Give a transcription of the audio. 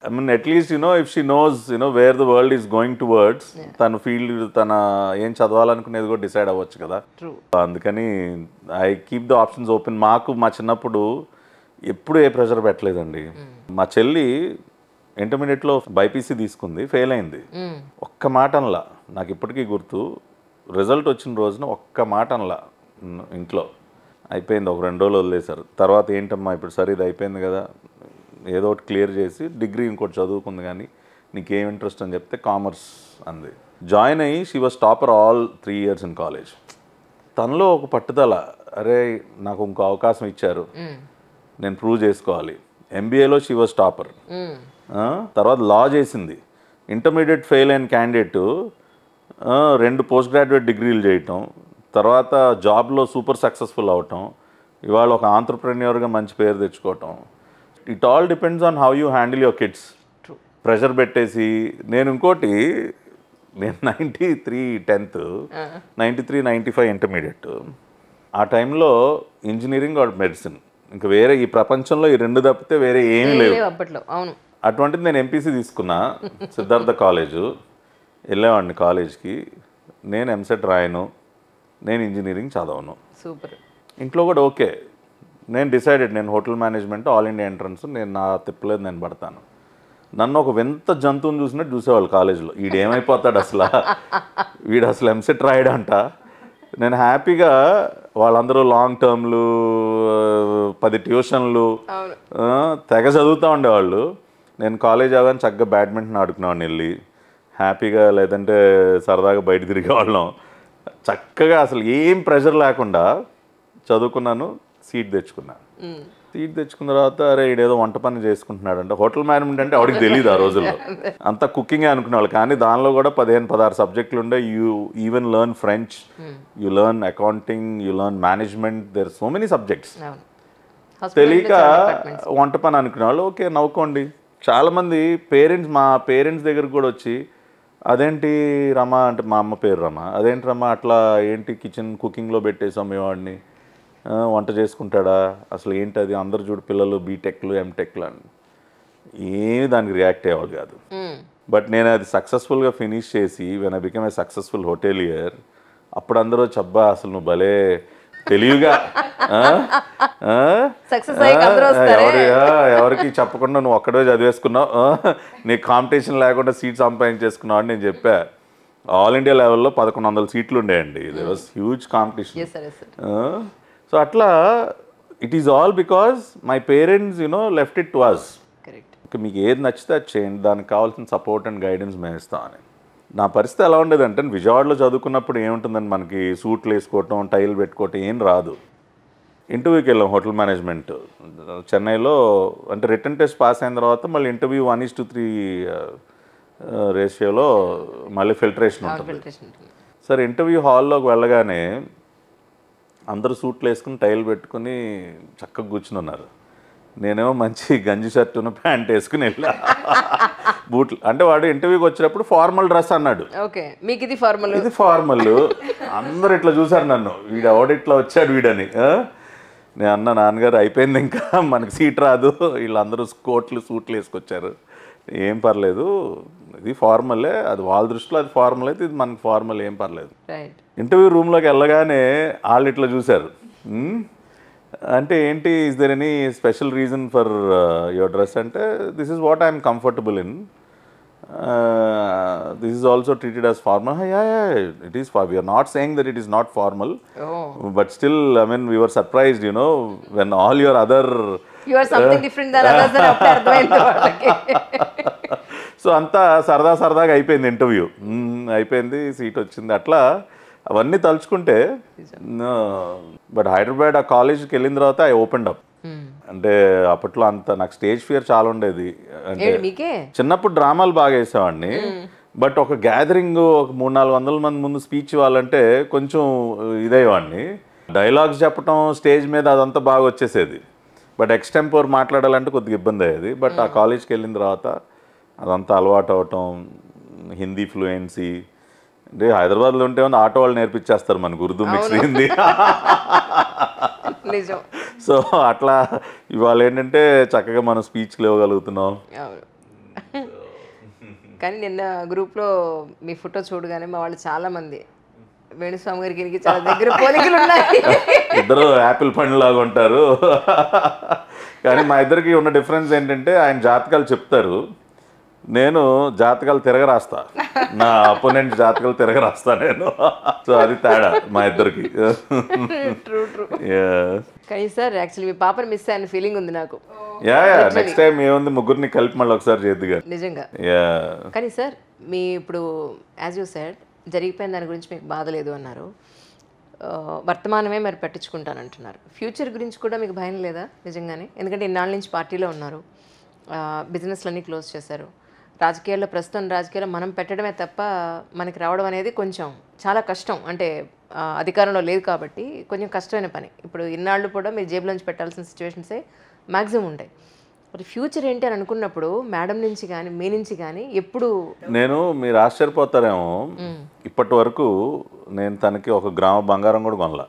I mean, at least, if she knows, where the world is going towards, తన field తన ఏం చదవాలనుకునేది కూడా decide అవ్వచ్చు కదా. అందుకని I keep the options open. మా చిన్నప్పుడు ఎప్పుడు ఏ ప్రెషర్ పెట్టలేదండి. మా చెల్లి ఇంటర్మీడియట్లో బైపీసీ తీసుకుంది, ఫెయిల్ అయింది. ఒక్క మాట అనలా, నాకు ఇప్పటికీ గుర్తు. రిజల్ట్ వచ్చిన రోజున ఒక్క మాట అనలా ఇంట్లో. అయిపోయింది, ఒక 2 రోజులు వదిలేశారు. తర్వాత ఏంటమ్మా ఇప్పుడు సరే ఇది అయిపోయింది కదా, ఏదో ఒకటి క్లియర్ చేసి డిగ్రీ ఇంకోటి చదువుకుంది, కానీ నీకేం ఇంట్రెస్ట్ అని చెప్తే కామర్స్ అంది. జాయిన్ అయ్యి she was topper all 3 years in college. తనలో ఒక పట్టుదల, అరే నాకు ఇంకో అవకాశం ఇచ్చారు, నేను ప్రూవ్ చేసుకోవాలి. ఎంబీఏలో షీ వాజ్ టాపర్. తర్వాత లా చేసింది. ఇంటర్మీడియట్ ఫెయిల్ అయిన క్యాండిడేట్ 2 పోస్ట్ గ్రాడ్యుయేట్ డిగ్రీలు చేయటం, తర్వాత జాబ్లో సూపర్ సక్సెస్ఫుల్ అవటం, ఇవాళ ఒక ఆంటర్ప్రెన్యూర్గా మంచి పేరు తెచ్చుకోవటం. It all depends on how you handle your kids. Pressure పెట్టేసి నేను 93 10th, 93 95 ఇంటర్మీడియట్. ఆ టైంలో ఇంజనీరింగ్ ఆర్ మెడిసిన్, ఇంకా వేరే ఈ ప్రపంచంలో ఈ 2 తప్పితే వేరే ఏమీ లేవు అప్పట్లో. అటువంటిది నేను ఎంపీసీ తీసుకున్నా, సిద్ధార్థ కాలేజు వెళ్ళేవాడిని కాలేజ్కి. నేను ఎంసెట్ రాయను, నేను ఇంజనీరింగ్ చదవను. సూపర్. ఇంట్లో కూడా ఓకే. నేను డిసైడెడ్, నేను hotel management all India entrance, నేను నా తిప్పలేదు, నేను పడతాను. నన్ను ఒక వింత జంతువుని చూసినట్టు చూసేవాళ్ళు కాలేజీలో. వీడేమైపోతాడు అసలు, వీడు అసలు ఎంసెట్ రాయడంట. నేను హ్యాపీగా వాళ్ళందరూ లాంగ్ టర్మ్లు 10 ట్యూషన్లు తెగ చదువుతూ ఉండేవాళ్ళు. నేను కాలేజ్ అవగానే చక్కగా బ్యాడ్మింటన్ ఆడుకునేవాడిని వెళ్ళి హ్యాపీగా, లేదంటే సరదాగా బయట తిరిగేవాళ్ళం. చక్కగా అసలు ఏం ప్రెషర్ లేకుండా చదువుకున్నాను. సీట్ తెచ్చుకున్న తర్వాత అరే ఇడేదో వంట పని చేసుకుంటున్నాడు అంటే, హోటల్ మేనేజ్మెంట్ అంటే ఆవిడకి తెలియదు ఆ రోజుల్లో, అంతా కుకింగే అనుకునేవాళ్ళు. కానీ దానిలో కూడా 15-16 సబ్జెక్టులు ఉండే. You even learn French, you learn accounting, you learn management, there so many subjects. తెలియక వంట పని అనుకునేవాళ్ళు. ఓకే నవ్వుకోండి. చాలామంది మా పేరెంట్స్ దగ్గరకు కూడా వచ్చి, అదేంటి రమ అంటే, మా అమ్మ పేరు రమ, అదేంటి రమ అట్లా ఏంటి కుకింగ్లో పెట్టేసాం మీ వాడిని, వంట చేసుకుంటాడా అసలు ఏంటి అది, అందరు చూడు పిల్లలు బీటెక్లు ఎంటెక్లు అని. ఏమి దానికి రియాక్ట్ అయ్యేవాళ్ళు కాదు. బట్ నేను అది సక్సెస్ఫుల్గా ఫినిష్ చేసి when I become a successful hotelier, అప్పుడు అందరూ చబ్బా అసలు నువ్వు భలే తెలివిగా ఎవరికి చెప్పకుండా నువ్వు ఒక్కడే చదివేసుకున్నావు, నీకు కాంపిటీషన్ లేకుండా సీట్ సంపాదించేసుకున్నావు అని నేను చెప్పా. ఆల్ ఇండియా లెవెల్లో 1100 సీట్లు ఉండేయండి. There was huge competition. So అట్లా it is all because my parents left it to us. మీకు ఏది నచ్చితే అది చేయండి, దానికి కావాల్సిన సపోర్ట్ అండ్ గైడెన్స్ మేము ఇస్తామని. నా పరిస్థితి ఎలా ఉండేదంటే, విజయవాడలో చదువుకున్నప్పుడు ఏముంటుందని మనకి సూట్లు వేసుకోవటం, టైల్ పెట్టుకోవటం ఏం రాదు. ఇంటర్వ్యూకి వెళ్ళాం హోటల్ మేనేజ్మెంట్ చెన్నైలో. అంటే రిటర్న్ టెస్ట్ పాస్ అయిన తర్వాత మళ్ళీ ఇంటర్వ్యూ 1:3 రేషియోలో మళ్ళీ ఫిల్టరేషన్ ఉంటుంది. సరే ఇంటర్వ్యూ హాల్లోకి వెళ్ళగానే అందరూ సూట్లు వేసుకుని టైల్ పెట్టుకుని చక్కగా కూర్చుని ఉన్నారు. నేనేమో మంచి గంజి షర్టును ప్యాంట్ వేసుకుని వెళ్ళా, బూట్లు. అంటే వాడు ఇంటర్వ్యూకి వచ్చినప్పుడు ఫార్మల్ డ్రెస్ అన్నాడు. ఇది ఫార్మల్. అందరు ఇట్లా చూసారు నన్ను, వీడు ఎవడు ఇట్లా వచ్చాడు వీడని. నేను అన్న, నాన్నగారు అయిపోయింది, ఇంకా మనకి సీట్ రాదు, వీళ్ళందరూ సూట్లు వేసుకొచ్చారు, ఏం పర్లేదు, ఇది ఫార్మలే, అది వాళ్ళ దృష్టిలో అది ఫార్మల్ అయితే ఇది మనకి ఫార్మల్, ఏం పర్లేదు. ఇంటర్వ్యూ రూమ్లోకి వెళ్ళగానే వాళ్ళు ఇట్లా చూశారు. అంటే ఏంటి, is there any special reason for your dress అంటే, this is what I'm comfortable in, this is also treated as formal. Yeah, it is. We are not saying that it is not formal. But still, I mean, we were surprised, when all your other... You are something different than others that are అర్థమైంది. So అంతా సరదాగా అయిపోయింది interview. అయిపోయింది, seat వచ్చింది. అట్లా అవన్నీ తలుచుకుంటే. But Hyderabad ఆ కాలేజ్కి వెళ్ళిన తర్వాత ఐ ఓపెన్డ్ అప్. అంటే అప్పట్లో అంత నాకు స్టేజ్ ఫియర్ చాలా ఉండేది. అంటే చిన్నప్పుడు డ్రామాలు బాగా వేసేవాడిని. బట్ ఒక గ్యాదరింగ్, ఒక 300-400 మంది ముందు స్పీచ్ ఇవ్వాలంటే కొంచెం ఇదయ్యేవాడిని. డైలాగ్స్ చెప్పడం స్టేజ్ మీద అదంతా బాగా వచ్చేసేది. బట్ ఎక్స్టెంపోర్ మాట్లాడాలంటే కొద్దిగా ఇబ్బంది అయ్యేది. బట్ ఆ కాలేజ్కి వెళ్ళిన తర్వాత అదంతా అలవాటు అవటం, హిందీ ఫ్లూయెన్సీ. అంటే హైదరాబాద్లో ఉంటే ఆటో వాళ్ళు నేర్పించేస్తారు మనకు ఉర్దూ మిక్స్ హిందీ. సో అట్లా ఇవాళ ఏంటంటే చక్కగా మనం స్పీచ్లు ఇవ్వగలుగుతున్నాం. కానీ నిన్న గ్రూప్లో మీ ఫోటో చూడగానే మా వాళ్ళు చాలా మంది వేణుస్వామి గారికి చాలా దగ్గర పోలికలు ఉన్నాయి. ఇద్దరు యాపిల్ పండు లాగా ఉంటారు. కానీ మా ఇద్దరికి ఉన్న డిఫరెన్స్ ఏంటంటే ఆయన జాతకాలు చెప్తారు, నేను జాతకాలు తిరగరాస్తా, నా అపోనెంట్ జాతకాలు తిరగరాస్తా నేను. సో అది తేడా మా ఇద్దరికి. True true. కానీ సార్ యాక్చువల్లీ మీ పాపని మిస్ అయిన ఫీలింగ్ ఉంది నాకు. యా నెక్స్ట్ టైం ఏముంది, ముగ్గురిని కలిపి మళ్ళీ ఒకసారి చేద్దుగా. నిజంగా. యా కానీ సార్ మీ ఇప్పుడు యాజ్ యూ సెడ్ జరిగిపోయిన దాని గురించి మీకు బాధ లేదు అన్నారు, వర్తమానమే మరి పట్టించుకుంటానంటున్నారు. ఫ్యూచర్ గురించి కూడా మీకు భయం లేదా నిజంగానే? ఎందుకంటే ఇన్నాళ్ళ నుంచి పార్టీలో ఉన్నారు, బిజినెస్లన్నీ క్లోజ్ చేశారు. రాజకీయాల్లో ప్రస్తుతం రాజకీయాల్లో మనం పెట్టడమే తప్ప మనకి రావడం అనేది కొంచెం చాలా కష్టం. అంటే అధికారంలో లేదు కాబట్టి కొంచెం కష్టమైన పని. ఇప్పుడు ఇన్నాళ్ళు కూడా మీరు జేబులోంచి పెట్టాల్సిన సిచ్యువేషన్సే మ్యాక్సిమం ఉంటాయి. మరి ఫ్యూచర్ ఏంటి అని అనుకున్నప్పుడు మేడం నుంచి కానీ మీ నుంచి కానీ ఎప్పుడు నేను, మీరు ఆశ్చర్యపోతారేమో, ఇప్పటి వరకు నేను తనకి 1 గ్రామ బంగారం కూడా కొనలా.